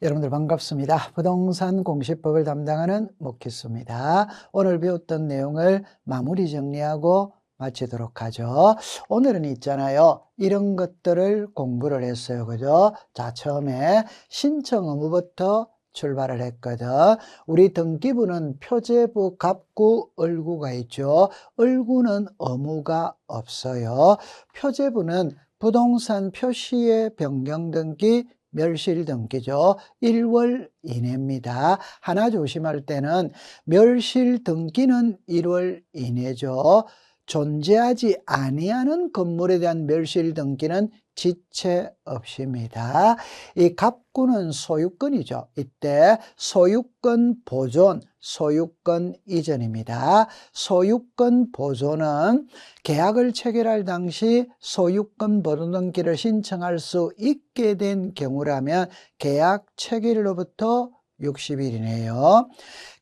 여러분들 반갑습니다. 부동산 공시법을 담당하는 목희수입니다. 오늘 배웠던 내용을 마무리 정리하고 마치도록 하죠. 오늘은 있잖아요. 이런 것들을 공부를 했어요. 그죠? 자, 처음에 신청 의무부터 출발을 했거든. 우리 등기부는 표제부, 갑구, 을구가 있죠. 을구는 의무가 없어요. 표제부는 부동산 표시의 변경 등기, 멸실 등기죠. 1월 이내입니다. 하나 조심할 때는 멸실 등기는 1월 이내죠. 존재하지 아니하는 건물에 대한 멸실 등기는 지체 없입니다. 이 갑구는 소유권이죠. 이때 소유권 보존, 소유권 이전입니다. 소유권 보존은 계약을 체결할 당시 소유권 보존 등기를 신청할 수 있게 된 경우라면 계약 체결로부터 60일이네요.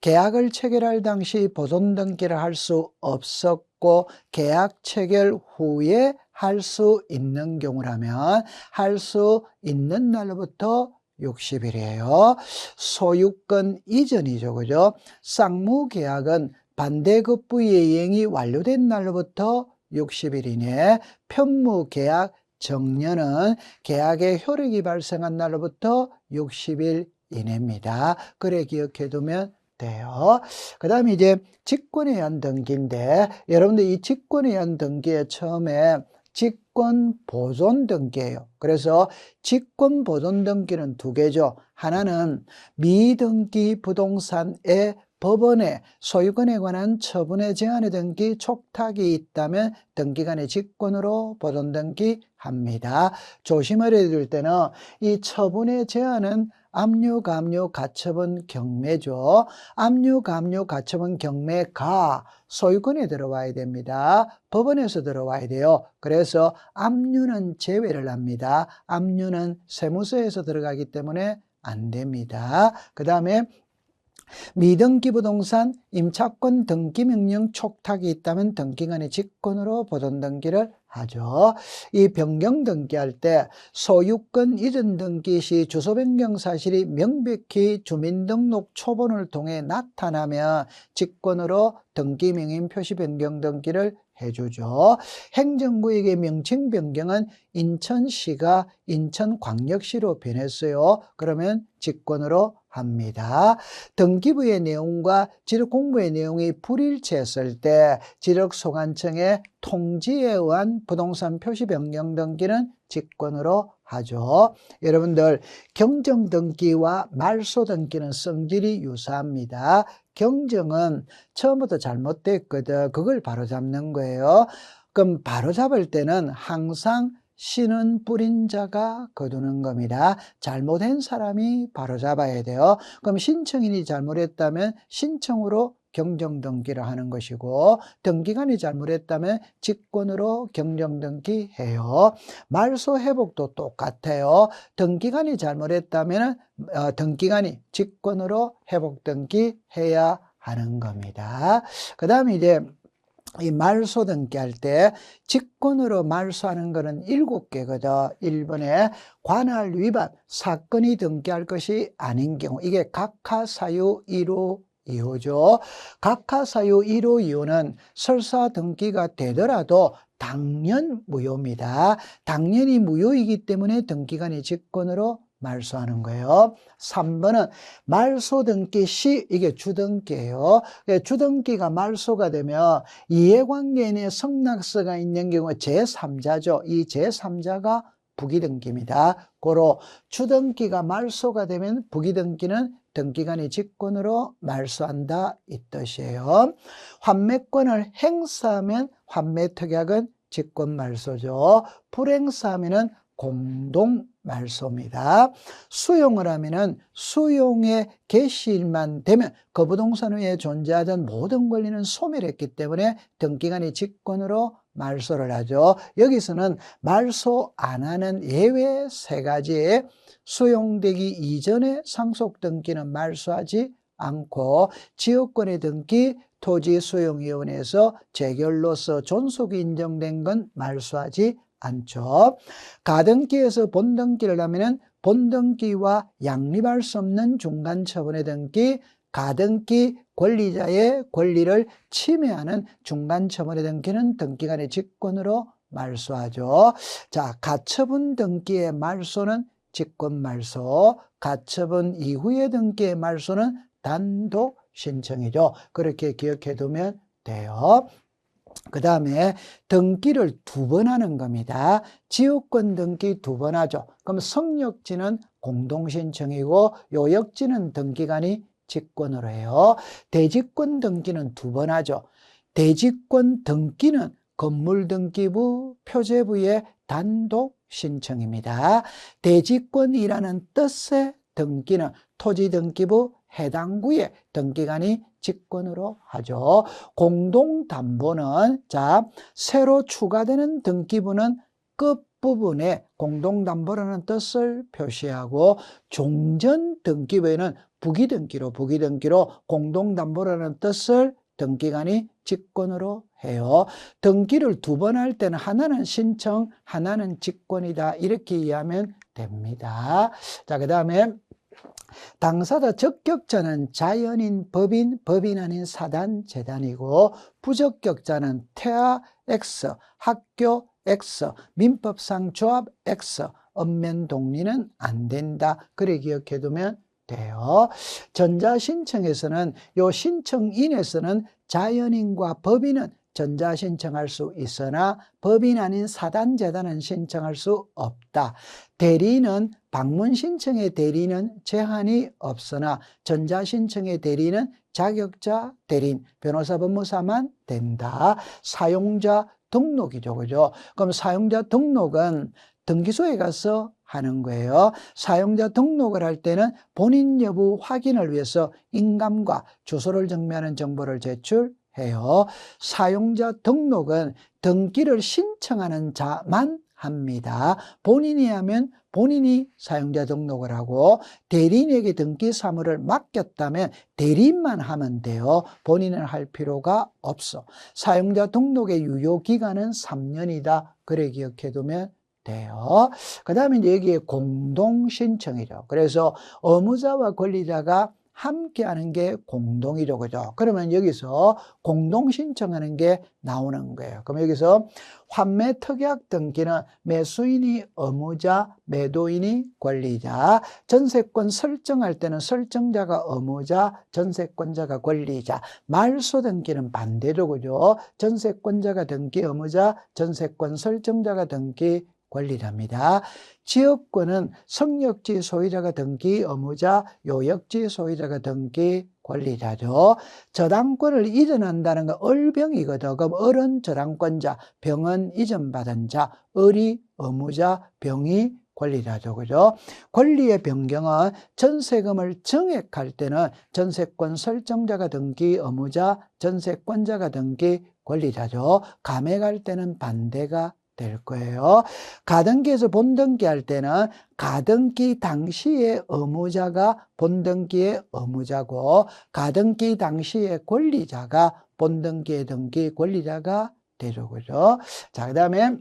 계약을 체결할 당시 보존 등기를 할 수 없었고 계약 체결 후에 할 수 있는 경우라면 할 수 있는 날로부터 60일이에요. 소유권 이전이죠. 그죠? 쌍무계약은 반대급부의 이행이 완료된 날로부터 60일 이내, 편무계약 정년은 계약의 효력이 발생한 날로부터 60일 이내입니다. 그래 기억해 두면 돼요. 그 다음에 이제 직권에 의한 등기인데, 여러분들 이 직권에 의한 등기에 처음에 직권 보존 등기예요. 그래서 직권 보존 등기는 두 개죠. 하나는 미등기 부동산의 법원에 소유권에 관한 처분의 제한의 등기 촉탁이 있다면 등기관의 직권으로 보존 등기합니다. 조심을 해야 될 때는 이 처분의 제한은 압류, 감류, 가처분, 경매죠. 압류, 감류, 가처분, 경매가 소유권에 들어와야 됩니다. 법원에서 들어와야 돼요. 그래서 압류는 제외를 합니다. 압류는 세무서에서 들어가기 때문에 안 됩니다. 그 다음에 미등기 부동산 임차권 등기명령 촉탁이 있다면 등기관의 직권으로 보존 등기를 하죠. 이 변경 등기할 때 소유권 이전 등기 시 주소 변경 사실이 명백히 주민등록 초본을 통해 나타나면 직권으로 등기명인 표시 변경 등기를 해주죠. 행정구역의 명칭 변경은 인천시가 인천광역시로 변했어요. 그러면 직권으로 합니다. 등기부의 내용과 지력공부의 내용이 불일치했을 때 지력소관청의 통지에 의한 부동산 표시 변경 등기는 직권으로 하죠. 여러분들 경정등기와 말소등기는 성질이 유사합니다. 경정은 처음부터 잘못됐거든. 그걸 바로잡는 거예요. 그럼 바로잡을 때는 항상 씨는 뿌린 자가 거두는 겁니다. 잘못한 사람이 바로잡아야 돼요. 그럼 신청인이 잘못했다면 신청으로 경정등기를 하는 것이고, 등기관이 잘못했다면 직권으로 경정등기해요. 말소 회복도 똑같아요. 등기관이 잘못했다면 등기관이 직권으로 회복등기해야 하는 겁니다. 그 다음에 이제 이 말소 등기할 때 직권으로 말소하는 것은 7개거든. 1번에 관할 위반 사건이 등기할 것이 아닌 경우, 이게 각하사유 1호 2호죠. 각하사유 1호 2호는 설사 등기가 되더라도 당연 무효입니다. 당연히 무효이기 때문에 등기관이 직권으로 말소하는 거예요. 3번은 말소 등기 시, 이게 주등기예요. 주등기가 말소가 되면 이해관계인의 성낙서가 있는 경우 제3자죠. 이 제3자가 부기등기입니다. 고로 주등기가 말소가 되면 부기등기는 등기관이 직권으로 말소한다 이 뜻이에요. 환매권을 행사하면 환매특약은 직권말소죠. 불행사하면 공동말소입니다. 수용을 하면은 수용의 개시일만 되면 그 부동산 위에 존재하던 모든 권리는 소멸했기 때문에 등기관이 직권으로 말소를 하죠. 여기서는 말소 안 하는 예외 3가지, 수용되기 이전에 상속등기는 말소하지 않고 지역권의 등기, 토지수용위원회에서 재결로서 존속이 인정된 건 말소하지 않죠. 가등기에서 본등기를 하면은 본등기와 양립할 수 없는 중간 처분의 등기, 가등기 권리자의 권리를 침해하는 중간 처분의 등기는 등기간의 직권으로 말소하죠. 자, 가처분 등기의 말소는 직권 말소, 가처분 이후의 등기의 말소는 단독 신청이죠. 그렇게 기억해 두면 돼요. 그 다음에 등기를 2번 하는 겁니다. 지역권 등기 2번 하죠. 그럼 성역지는 공동신청이고 요역지는 등기관이 직권으로 해요. 대지권 등기는 2번 하죠. 대지권 등기는 건물등기부, 표제부의 단독 신청입니다. 대지권이라는 뜻의 등기는 토지등기부 해당 구의 등기관이 직권으로 하죠. 공동담보는 자, 새로 추가되는 등기부는 끝부분에 공동담보라는 뜻을 표시하고 종전 등기부에는 부기등기로 공동담보라는 뜻을 등기관이 직권으로 해요. 등기를 2번 할 때는 하나는 신청, 하나는 직권이다. 이렇게 이해하면 됩니다. 자, 그 다음에 당사자 적격자는 자연인, 법인 아닌 사단, 재단이고 부적격자는 태아 X, 학교 X, 민법상 조합 X, 읍면 동리는 안 된다. 그래 기억해 두면 돼요. 전자신청에서는 요 신청인에서는 자연인과 법인은 전자신청할 수 있으나 법인 아닌 사단, 재단은 신청할 수 없다. 대리는 방문신청의 대리는 제한이 없으나 전자신청의 대리는 자격자 대리인, 변호사, 법무사만 된다. 사용자 등록이죠. 그죠? 그럼 사용자 등록은 등기소에 가서 하는 거예요. 사용자 등록을 할 때는 본인 여부 확인을 위해서 인감과 주소를 정리하는 정보를 제출해요. 사용자 등록은 등기를 신청하는 자만 합니다. 본인이 하면 본인이 사용자 등록을 하고 대리인에게 등기 사무를 맡겼다면 대리인만 하면 돼요. 본인은 할 필요가 없어. 사용자 등록의 유효기간은 3년이다. 그래 기억해 두면 돼요. 그 다음에 여기에 공동신청이죠. 그래서 의무자와 권리자가 함께 하는 게 공동이죠. 그죠? 그러면 여기서 공동신청하는 게 나오는 거예요. 그럼 여기서 환매특약 등기는 매수인이 의무자, 매도인이 권리자, 전세권 설정할 때는 설정자가 의무자, 전세권자가 권리자, 말소 등기는 반대죠. 그죠? 전세권자가 등기 의무자, 전세권 설정자가 등기 권리자입니다. 지역권은 성역지 소유자가 등기 의무자, 요역지 소유자가 등기 권리자죠. 저당권을 이전한다는 건 을병이거든. 그럼 을은 저당권자, 병은 이전받은 자, 을이 의무자, 병이 권리자죠. 그죠? 권리의 변경은 전세금을 정액할 때는 전세권 설정자가 등기 의무자, 전세권자가 등기 권리자죠. 감액할 때는 반대가 될 거예요. 가등기에서 본등기 할 때는 가등기 당시의 의무자가 본등기의 의무자고 가등기 당시의 권리자가 본등기의 등기 권리자가 되죠. 그죠? 자, 그 다음에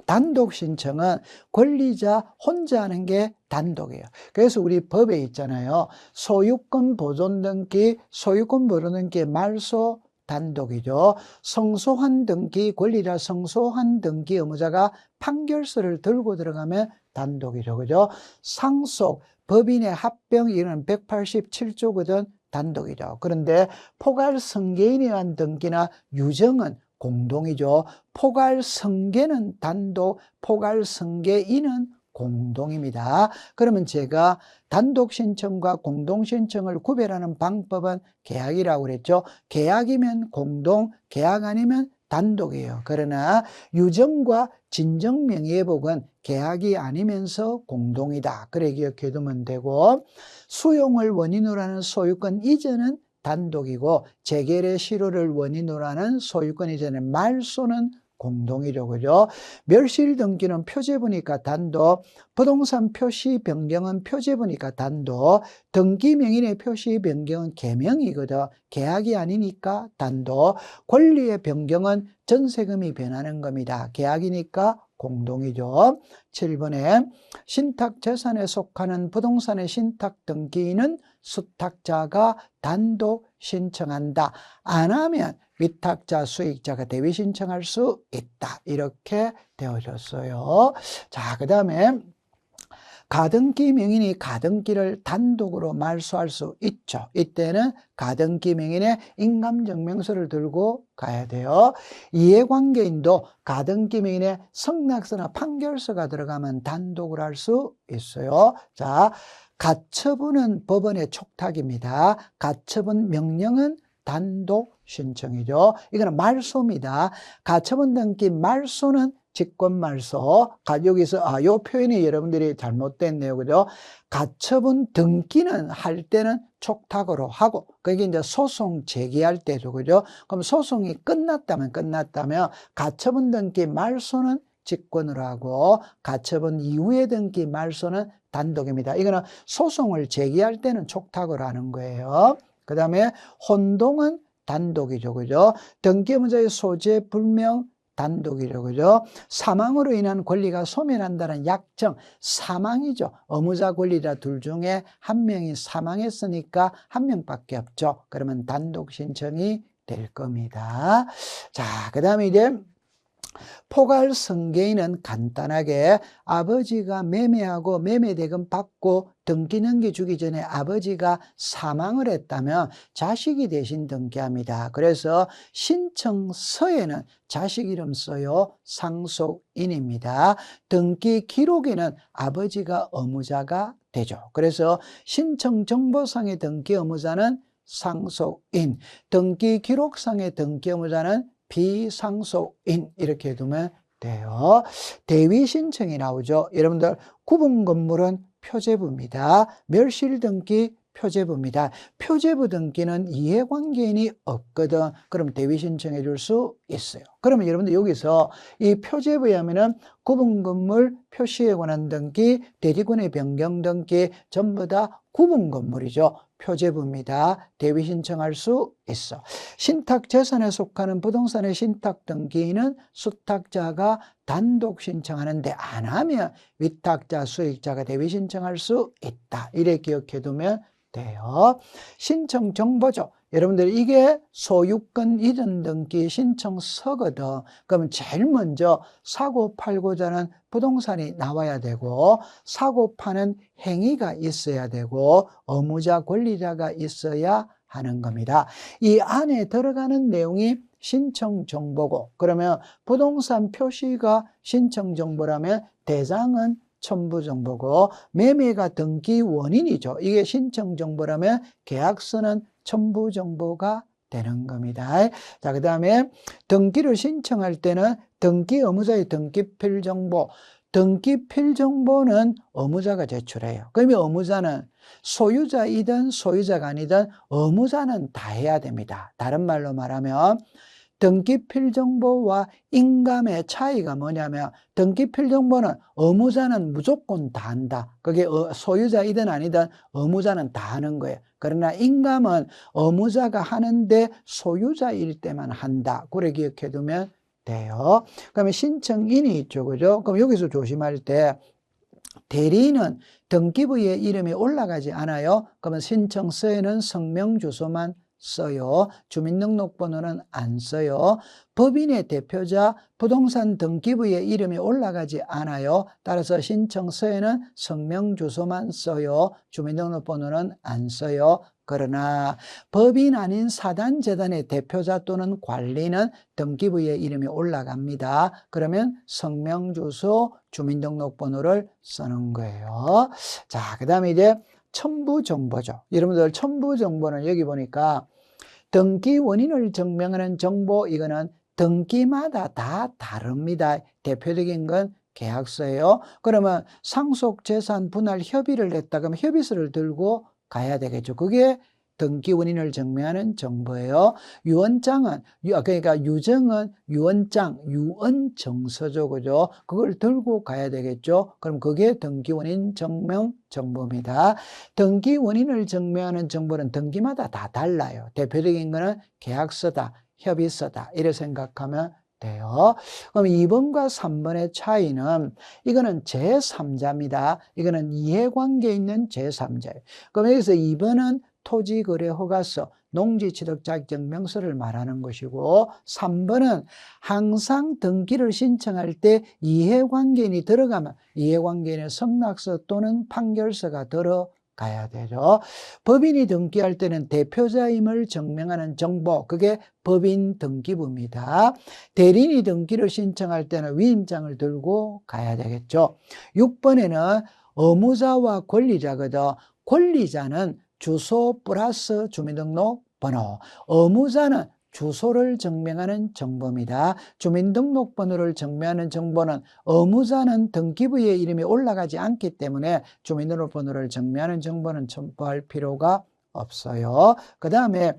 단독 신청은 권리자 혼자 하는 게 단독이에요. 그래서 우리 법에 있잖아요. 소유권 보존 등기, 소유권 보존 등기 말소 단독이죠. 성소환 등기 권리자 성소환 등기 의무자가 판결서를 들고 들어가면 단독이죠. 그죠? 상속 법인의 합병 이런 187조거든 단독이죠. 그런데 포괄 승계인에 의한 등기나 유정은 공동이죠. 포괄 승계는 단독, 포괄 승계인은 공동입니다. 그러면 제가 단독 신청과 공동 신청을 구별하는 방법은 계약이라고 그랬죠. 계약이면 공동, 계약 아니면 단독이에요. 그러나 유정과 진정명의회복은 계약이 아니면서 공동이다. 그래 기억해 두면 되고 수용을 원인으로 하는 소유권 이전은 단독이고 재결의 실효를 원인으로 하는 소유권 이전의 말소는 공동이죠. 그죠? 멸실 등기는 표제부니까 단독, 부동산 표시 변경은 표제부니까 단독, 등기 명인의 표시 변경은 계명이거든. 계약이 아니니까 단독, 권리의 변경은 전세금이 변하는 겁니다. 계약이니까 공동이죠. 7번에 신탁재산에 속하는 부동산의 신탁등기는 수탁자가 단독 신청한다. 안 하면 위탁자, 수익자가 대위 신청할 수 있다. 이렇게 되어졌어요. 자, 그 다음에 가등기 명인이 가등기를 단독으로 말소할 수 있죠. 이때는 가등기 명인의 인감증명서를 들고 가야 돼요. 이해관계인도 가등기 명인의 성낙서나 판결서가 들어가면 단독을 할 수 있어요. 자, 가처분은 법원의 촉탁입니다. 가처분 명령은 단독 신청이죠. 이거는 말소입니다. 가처분 등기 말소는 직권말소. 여기서 요 표현이 여러분들이 잘못됐네요. 그죠? 가처분 등기는 할 때는 촉탁으로 하고, 그게 이제 소송 제기할 때죠. 그죠? 그럼 소송이 끝났다면 가처분 등기 말소는 직권으로 하고, 가처분 이후의 등기 말소는 단독입니다. 이거는 소송을 제기할 때는 촉탁으로 하는 거예요. 그 다음에 혼동은 단독이죠. 그죠? 등기의무자의 소재 불명 단독이죠. 그죠? 사망으로 인한 권리가 소멸한다는 약정, 사망이죠. 의무자 권리자 둘 중에 한 명이 사망했으니까 한 명밖에 없죠. 그러면 단독 신청이 될 겁니다. 자, 그 다음에 이제 포괄성계인은 간단하게 아버지가 매매하고 매매대금 받고 등기 넘겨주기 전에 아버지가 사망을 했다면 자식이 대신 등기합니다. 그래서 신청서에는 자식 이름 써요. 상속인입니다. 등기 기록에는 아버지가 의무자가 되죠. 그래서 신청정보상의 등기 의무자는 상속인, 등기 기록상의 등기 의무자는 비상속인, 이렇게 두면 돼요. 대위 신청이 나오죠. 여러분들 구분 건물은 표제부입니다. 멸실 등기 표제부입니다. 표제부 등기는 이해관계인이 없거든. 그럼 대위 신청해 줄 수 있어요. 그러면 여러분들 여기서 이 표제부에 하면은 구분 건물 표시에 관한 등기, 대리권의 변경 등기 전부 다 구분 건물이죠. 표제부입니다. 대위 신청할 수 있어. 신탁 재산에 속하는 부동산의 신탁 등기는 수탁자가 단독 신청하는데 안 하면 위탁자, 수익자가 대위 신청할 수 있다. 이렇게 기억해 두면 돼요. 신청 정보죠. 여러분들 이게 소유권 이전 등기 신청서거든. 그러면 제일 먼저 사고 팔고자 하는 부동산이 나와야 되고, 사고 파는 행위가 있어야 되고, 의무자 권리자가 있어야 하는 겁니다. 이 안에 들어가는 내용이 신청 정보고, 그러면 부동산 표시가 신청 정보라면 대상은 첨부 정보고, 매매가 등기 원인이죠. 이게 신청 정보라면 계약서는 첨부 정보가 되는 겁니다. 자, 그 다음에 등기를 신청할 때는 등기 의무자의 등기필 정보, 등기필 정보는 의무자가 제출해요. 그러면 의무자는 소유자이든 소유자가 아니든 의무자는 다 해야 됩니다. 다른 말로 말하면 등기필 정보와 인감의 차이가 뭐냐면, 등기필 정보는 의무자는 무조건 다 한다. 그게 소유자이든 아니든 의무자는 다 하는 거예요. 그러나 인감은 의무자가 하는데 소유자일 때만 한다. 그래 기억해 두면 돼요. 그러면 신청인이 있죠. 그죠? 그럼 여기서 조심할 때 대리인은 등기부에 이름이 올라가지 않아요. 그러면 신청서에는 성명 주소만 써요. 주민등록번호는 안 써요. 법인의 대표자 부동산 등기부에 이름이 올라가지 않아요. 따라서 신청서에는 성명 주소만 써요. 주민등록번호는 안 써요. 그러나 법인 아닌 사단재단의 대표자 또는 관리는 등기부에 이름이 올라갑니다. 그러면 성명 주소, 주민등록번호를 쓰는 거예요. 자, 그 다음에 이제 첨부 정보죠. 여러분들 첨부 정보는 여기 보니까 등기 원인을 증명하는 정보, 이거는 등기마다 다 다릅니다. 대표적인 건 계약서예요. 그러면 상속재산 분할 협의를 했다 그러면 협의서를 들고 가야 되겠죠. 그게 등기 원인을 증명하는 정보예요. 유언장은, 그러니까 유정은 유언장, 유언정서죠. 그죠? 그걸 들고 가야 되겠죠. 그럼 그게 등기 원인 증명 정보입니다. 등기 원인을 증명하는 정보는 등기마다 다 달라요. 대표적인 거는 계약서다, 협의서다, 이래 생각하면 돼요. 그럼 2번과 3번의 차이는 이거는 제3자입니다. 이거는 이해관계 있는 제3자예요. 그럼 여기서 2번은 토지거래허가서, 농지취득자격증명서를 말하는 것이고 3번은 항상 등기를 신청할 때 이해관계인이 들어가면 이해관계인의 성락서 또는 판결서가 들어가야 되죠. 법인이 등기할 때는 대표자임을 증명하는 정보, 그게 법인 등기부입니다. 대리인이 등기를 신청할 때는 위임장을 들고 가야 되겠죠. 6번에는 의무자와 권리자거든. 권리자는 주소 플러스 주민등록번호, 의무자는 주소를 증명하는 정보입니다. 주민등록번호를 증명하는 정보는 의무자는 등기부에 이름이 올라가지 않기 때문에 주민등록번호를 증명하는 정보는 첨부할 필요가 없어요. 그 다음에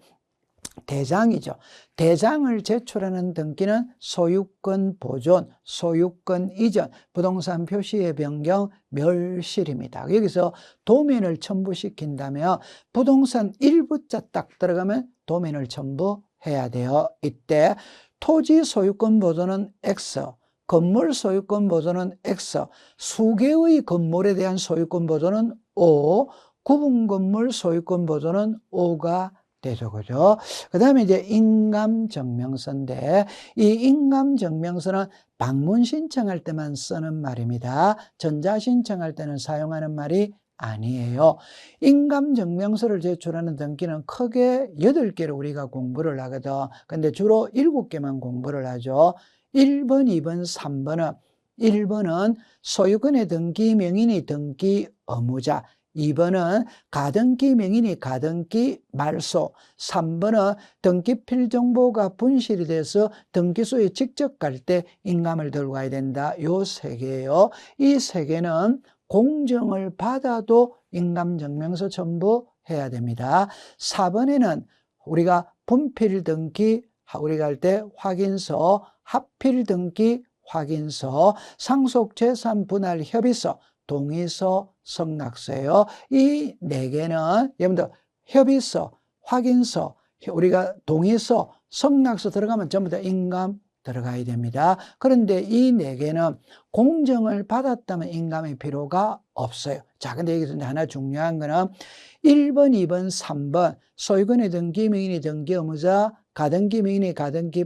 대장이죠. 대장을 제출하는 등기는 소유권 보존, 소유권 이전, 부동산 표시의 변경, 멸실입니다. 여기서 도면을 첨부시킨다면 부동산 일부자 딱 들어가면 도면을 첨부해야 돼요. 이때 토지 소유권 보존은 X, 건물 소유권 보존은 X, 수개의 건물에 대한 소유권 보존은 O, 구분 건물 소유권 보존은 O가 되죠. 그죠? 그 다음에 이제 인감증명서인데, 이 인감증명서는 방문 신청할 때만 쓰는 말입니다. 전자 신청할 때는 사용하는 말이 아니에요. 인감증명서를 제출하는 등기는 크게 8개를 우리가 공부를 하거든. 근데 주로 7개만 공부를 하죠. 1번, 2번, 3번은 1번은 소유권의 등기 명인이 등기 의무자, 2번은 가등기 명인이 가등기 말소, 3번은 등기 필정보가 분실이 돼서 등기소에 직접 갈 때 인감을 들고 가야 된다. 요 3개예요. 이 3개는 공정을 받아도 인감증명서 첨부해야 됩니다. 4번에는 우리가 분필 등기 우리가 할 때 확인서, 합필 등기 확인서, 상속재산 분할 협의서, 동의서, 성락서예요. 이 4개는 여러분들 협의서, 확인서, 우리가 동의서, 성락서 들어가면 전부 다 인감 들어가야 됩니다. 그런데 이 4개는 공정을 받았다면 인감의 필요가 없어요. 자, 근데 여기서 하나 중요한 거는 1번, 2번, 3번 소유권의 등기 명인이 등기 의무자, 가등기 명인이 가등기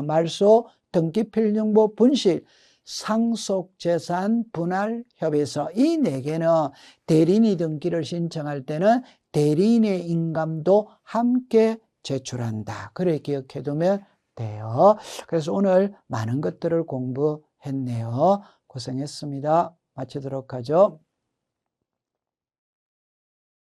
말소, 등기 필정보 분실, 상속재산 분할 협의서, 이 4개는 대리인이 등기를 신청할 때는 대리인의 인감도 함께 제출한다. 그래 기억해 두면 돼요. 그래서 오늘 많은 것들을 공부했네요. 고생했습니다. 마치도록 하죠.